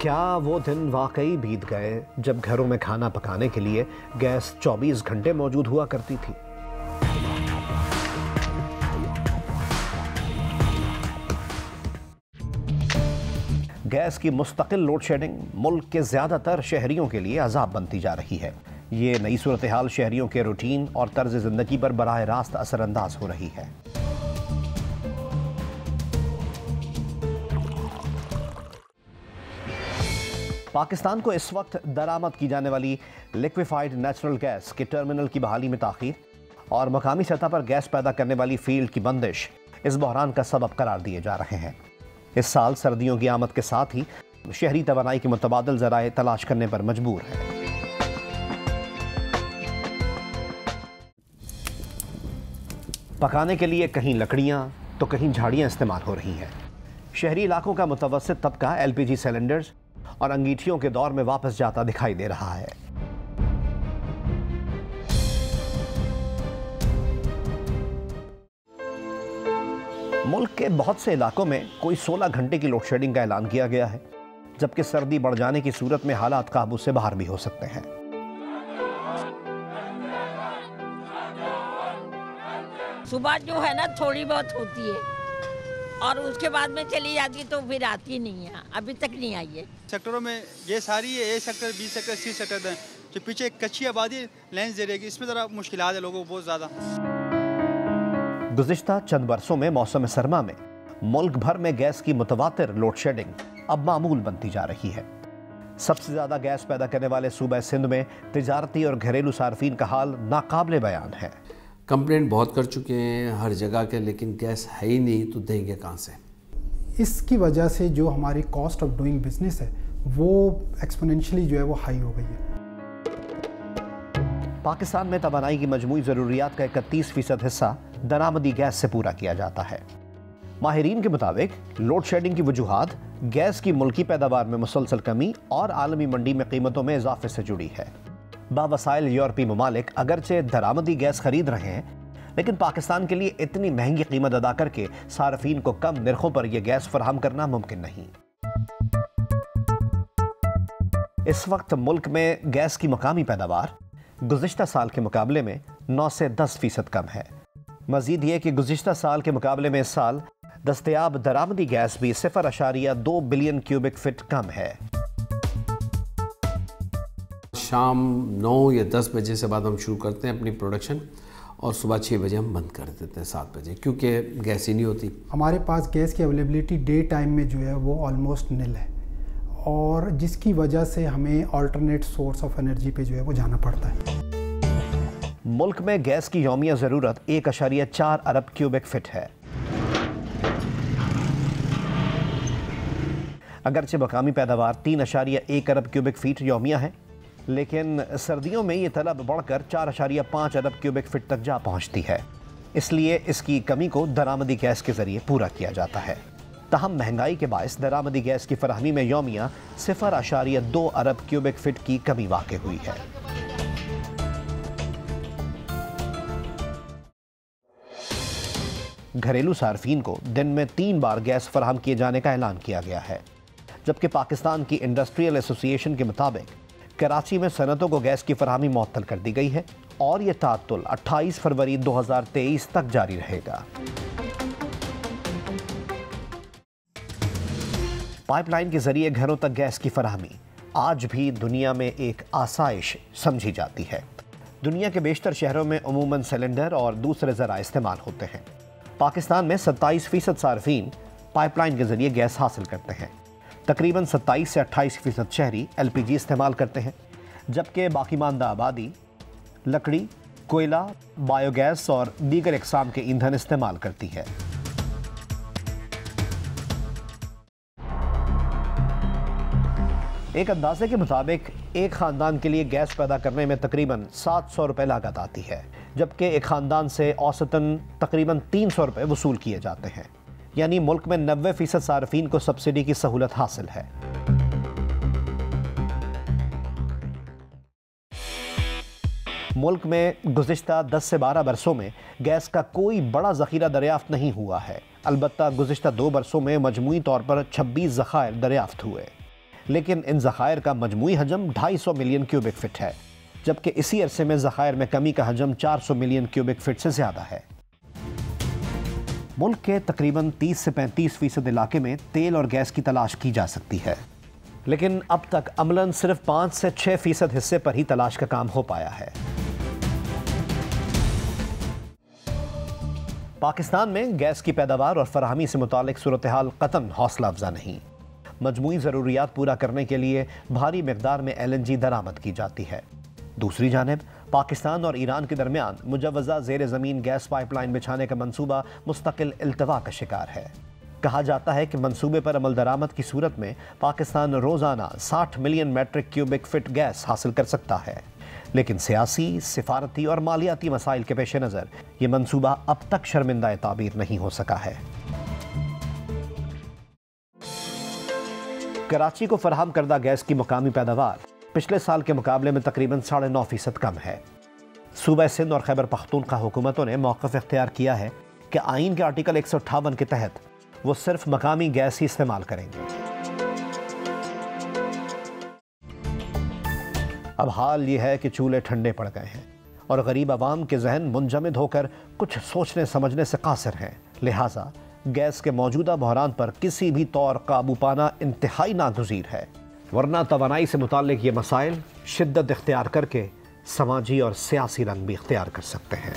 क्या वो दिन वाकई बीत गए जब घरों में खाना पकाने के लिए गैस 24 घंटे मौजूद हुआ करती थी? गैस की मुस्तकिल लोड शेडिंग मुल्क के ज्यादातर शहरियों के लिए अजाब बनती जा रही है। ये नई सूरत हाल शहरियों के रूटीन और तर्ज जिंदगी पर बराह रास्त असरअंदाज हो रही है। पाकिस्तान को इस वक्त दरामद की जाने वाली लिक्विफाइड नेचुरल गैस के टर्मिनल की बहाली में ताखीर और मकामी सतह पर गैस पैदा करने वाली फील्ड की बंदिश इस बहरान का सबब करार दिए जा रहे हैं। इस साल सर्दियों की आमद के साथ ही शहरी तवानाई के मुतबादिल ज़राए तलाश करने पर मजबूर है। पकाने के लिए कहीं लकड़ियां तो कहीं झाड़ियां इस्तेमाल हो रही हैं। शहरी इलाकों का मुतवस्सित तबका LPG सिलेंडर्स और अंगीठियों के दौर में वापस जाता दिखाई दे रहा है। मुल्क के बहुत से इलाकों में कोई 16 घंटे की लोड शेडिंग का ऐलान किया गया है, जबकि सर्दी बढ़ जाने की सूरत में हालात काबू से बाहर भी हो सकते हैं। सुबह जो है ना थोड़ी बहुत होती है और उसके बाद में चली जाती है, तो फिर आती नहीं है। अभी तक नहीं आई है। सेक्टरों में ये सारी है, A sector, B sector, C sector है, जो पीछे कच्ची आबादी लेंस दे रहेगी, इसमें ज़रा मुश्किलात है लोगों को बहुत ज़्यादा। गुज़िश्ता चंद बरसों में मौसम सरमा में मुल्क भर में गैस की मुतवातिर लोड शेडिंग अब मामूल बनती जा रही है। सबसे ज़्यादा गैस पैदा करने वाले सूबे सिंध में तिजारती और घरेलू सार्फिन का हाल नाकाबिले बयान है। कंप्लेंट बहुत कर चुके हैं हर जगह के, लेकिन गैस है ही नहीं, तो देंगे कहाँ से। इसकी वजह से जो हमारी कॉस्ट ऑफ डूइंग बिजनेस है वो एक्सपोनेंशियली जो है वो हाई हो गई है। पाकिस्तान में तवानाई की मजमूई ज़रूरियात का 31% हिस्सा दरामदी गैस से पूरा किया जाता है। माहिरीन के मुताबिक लोड शेडिंग की वजूहात गैस की मुल्की पैदावार में मुसलसल कमी और आलमी मंडी में कीमतों में इजाफे से जुड़ी है। बावसाइल यूरोपीय ममालिक अगरचे दरामदी गैस खरीद रहे हैं, लेकिन पाकिस्तान के लिए इतनी महंगी कीमत अदा करके सार्फिन को कम निर्खों पर यह गैस फराहम करना मुमकिन नहीं। इस वक्त मुल्क में गैस की मकामी पैदावार गुज़िश्ता साल के मुकाबले में 9 से 10% कम है। मजीद ये कि गुज़िश्ता साल के मुकाबले में इस साल दस्तयाब दरामदी गैस भी 0.2 बिलियन क्यूबिक फीट कम है। शाम 9 या 10 बजे से बाद हम शुरू करते हैं अपनी प्रोडक्शन और सुबह 6 बजे हम बंद कर देते हैं 7 बजे, क्योंकि गैस ही नहीं होती। हमारे पास गैस की अवेलेबिलिटी डे टाइम में जो है वो ऑलमोस्ट निल है, और जिसकी वजह से हमें अल्टरनेट सोर्स ऑफ एनर्जी पे जो है वो जाना पड़ता है। मुल्क में गैस की यौमिया ज़रूरत 1.4 अरब क्यूबिक फीट है। अगरचे मकामी पैदावार 3.1 अरब क्यूबिक फीट यौमिया है, लेकिन सर्दियों में ये तलब बढ़कर 4.5 अरब क्यूबिक फीट तक जा पहुंचती है। इसलिए इसकी कमी को दरामदी गैस के जरिए पूरा किया जाता है। तहम महंगाई के बायस दरामदी गैस की फराहमी में यौमिया 0.2 अरब क्यूबिक फीट की कमी वाक़ हुई है। घरेलू सार्फिन को दिन में 3 बार गैस फराहम किए जाने का ऐलान किया गया है, जबकि पाकिस्तान की इंडस्ट्रियल एसोसिएशन के मुताबिक कराची में सनतों को गैस की फराहमी मुअत्तल कर दी गई है और यह ताअत्तुल 28 फरवरी 2023 तक जारी रहेगा। पाइपलाइन के जरिए घरों तक गैस की फराहमी आज भी दुनिया में एक आसाइश समझी जाती है। दुनिया के बेशतर शहरों में अमूमन सिलेंडर और दूसरे ज़राए इस्तेमाल होते हैं। पाकिस्तान में 27% सार्फिन पाइपलाइन के जरिए गैस हासिल करते हैं। तकरीबन 27 से 28% शहरी LPG इस्तेमाल करते हैं, जबकि बाकी मानदा आबादी लकड़ी, कोयला, बायोगैस और दीगर इकसाम के ईंधन इस्तेमाल करती है। एक अंदाजे के मुताबिक एक ख़ानदान के लिए गैस पैदा करने में तकरीबन 700 रुपये लागत आती है, जबकि एक ख़ानदान से औसतन तकरीबन 300 रुपये वसूल किए जाते हैं। यानी मुल्क में 90% सार्फिन को सब्सिडी की सहूलत हासिल है। मुल्क में गुज़िश्ता 10 से 12 बरसों में गैस का कोई बड़ा ज़ख़ीरा दरियाफ्त नहीं हुआ है। अलबत्ता गुज़िश्ता 2 बरसों में मजमूई तौर पर 26 ज़ख़ायर दरियाफ्त हुए। लेकिन इन ज़खायर का मजमूई हजम 250 मिलियन क्यूबिक फीट है, जबकि इसी अरसे में ज़खायर में कमी का हजम 400 मिलियन क्यूबिक फीट से ज़्यादा है। मुल्क के तकरीबन 30 से 35% इलाके में तेल और गैस की तलाश की जा सकती है, लेकिन अब तक अमलन सिर्फ 5 से 6% हिस्से पर ही तलाश का काम हो पाया है। पाकिस्तान में गैस की पैदावार और फराहमी से मुतालिक सूरत हाल कतन हौसला अफजा नहीं। मजमूई ज़रूरियात पूरा करने के लिए भारी मिकदार में LNG दरामद की जाती है। दूसरी जानिब पाकिस्तान और ईरान के दरमियान मुजव्वज़ा ज़ेर ज़मीन गैस पाइपलाइन बिछाने का मंसूबा मुस्तकिल इल्तवा का शिकार है। कहा जाता है कि मंसूबे पर अमल दरामद की सूरत में पाकिस्तान रोज़ाना 60 million metric cubic fit gas हासिल कर सकता है, लेकिन सियासी, सिफारती और मालियाती मसाइल के पेश नज़र ये मंसूबा अब तक शर्मिंदा ताबीर नहीं हो सका है। कराची को फराहम करदा गैस की मुकामी पैदावार पिछले साल के मुकाबले में तकरीबन 9.5% कम है। सूबा सिंध और खैबर पख्तूनख्वा हुकूमतों ने मौक़िफ़ इख्तियार किया है कि आइन के आर्टिकल 158 के तहत वो सिर्फ मकामी गैस ही इस्तेमाल करेंगे। अब हाल ये है कि चूल्हे ठंडे पड़ गए हैं और गरीब आवाम के जहन मुंजमद होकर कुछ सोचने समझने से कासिर हैं। लिहाजा गैस के मौजूदा बहरान पर किसी भी तौर काबू पाना इंतहाई नागुज़ीर है, वरना तवानाई से मुताल्लिक ये मसाइल शिद्दत इख्तियार करके समाजी और सियासी रंग भी इख्तियार कर सकते हैं।